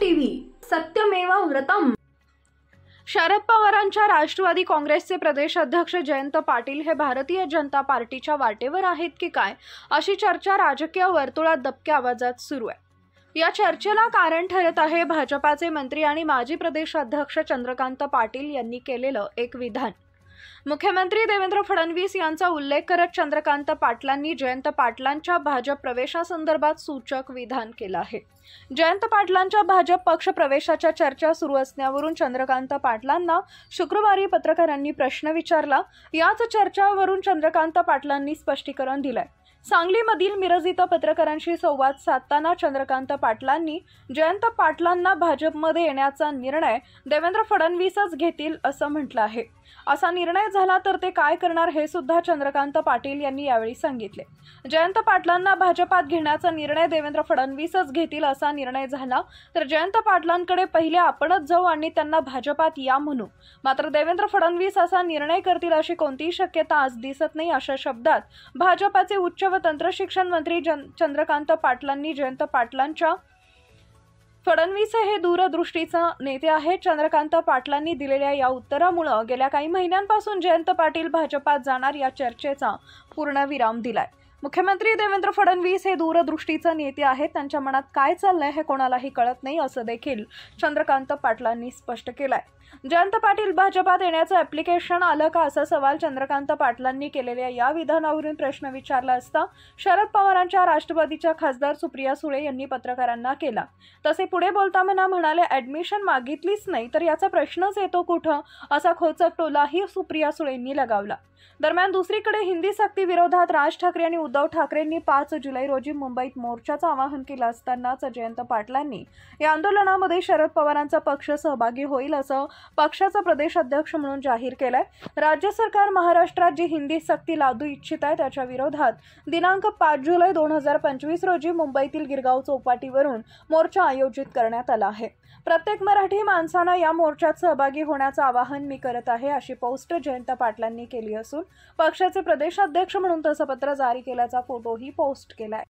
TV सत्यमेव व्रतम। शरद पवारांच्या राष्ट्रवादी काँग्रेसचे प्रदेश अध्यक्ष जयंत पाटील हे भारतीय जनता पार्टीच्या वाटेवर आहेत की काय, अशी चर्चा राजकीय वर्तुळात दबक्या आवाजात सुरू आहे। या चर्चेला कारण ठरत आहे भाजपाचे मंत्री आणि माजी प्रदेश अध्यक्ष चंद्रकांत पाटील यांनी केलेलं एक विधान। मुख्यमंत्री देवेंद्र फडणवीस यांचा उल्लेख करत चंद्रकांत पाटलांनी जयंत पाटलांच्या भाजप प्रवेशासंदर्भात सूचक विधान केलं आहे। जयंत पाटलांच्या भाजप पक्ष प्रवेशाच्या चर्चा सुरू असण्यावरून चंद्रकांत पाटलांना शुक्रवारी पत्रकारांनी प्रश्न विचारला। याच चर्चावरून चंद्रकांत पाटलांनी स्पष्टीकरण दिलंय। सांगलीमधील मिरज इथं पत्रकारांशी संवाद साधताना चंद्रकांत पाटलांनी जयंत पाटलांना भाजपमध्ये येण्याचा निर्णय देवेंद्र फडणवीसच घेतील असं म्हटलं आहे। असा निर्णय झाला तर ते काय करणार हे सुद्धा चंद्रकांत पाटील यांनी यावेळी सांगितले। जयंत पाटलांना भाजपात घेण्याचा निर्णय देवेंद्र फडणवीसच घेतील असा निर्णय झाला तर जयंत पाटलांकडे पहिले आपणच जाऊ आणि त्यांना भाजपात या म्हणू, मात्र देवेंद्र फडणवीस असा निर्णय करतील अशी कोणतीही शक्यता आज दिसत नाही, अशा शब्दात भाजपाचे उच्च व तंत्र शिक्षण मंत्री चंद्रकांत पाटलांनी जयंत पाटलांच्या फडणवीस हे दूरदृष्टीचे नेते आहेत। चंद्रकांत पाटलांनी दिलेल्या या उत्तरामुळे गेल्या काही महिन्यांपासून जयंत पाटील भाजपात जाणार या चर्चेचा पूर्णविराम दिलाय। मुख्यमंत्री देवेंद्र फडणवीस हे दूरदृष्टीचे नेते आहेत, त्यांच्या मनात काय चाललंय हे कोणालाही कळत नाही असं देखील चंद्रकांत पाटलांनी स्पष्ट केलंय। जयंत पाटील भाजपात येण्याचं ॲप्लिकेशन आलं का असा सवाल चंद्रकांत पाटलांनी केलेल्या या विधानावरून प्रश्न विचारला असता शरद पवारांच्या राष्ट्रवादीच्या खासदार सुप्रिया सुळे यांनी पत्रकारांना केला। तसे पुढे बोलताना म्हणाले, ॲडमिशन मागितलीच नाही तर याचा प्रश्नच येतो कुठं, असा खोचक टोलाही सुप्रिया सुळेंनी लगावला। दरम्यान दुसरीकडे हिंदी सक्ती विरोधात राज ठाकरे आणि उद्धव ठाकरेंनी 5 जुलै रोजी मुंबईत मोर्चाचं आवाहन केलं असतानाच जयंत पाटलांनी या आंदोलनामध्ये शरद पवारांचा पक्ष सहभागी होईल असं पक्षाचा प्रदेश अध्यक्ष म्हणून जाहीर केलंय। राज्य सरकार महाराष्ट्रात जी हिंदी सक्ती लादू इच्छित आहे त्याच्या विरोधात दिनांक 5 जुलै 2025 रोजी मुंबईतील गिरगाव चौपाटीवरून मोर्चा आयोजित करण्यात आला आहे। प्रत्येक मराठी माणसानं या मोर्चात सहभागी होण्याचं आवाहन मी करत आहे, अशी पोस्ट जयंत पाटलांनी केली असून पक्षाचे प्रदेश अध्यक्ष म्हणून तसं पत्र जारी केल्याचा फोटोही पोस्ट केलाय।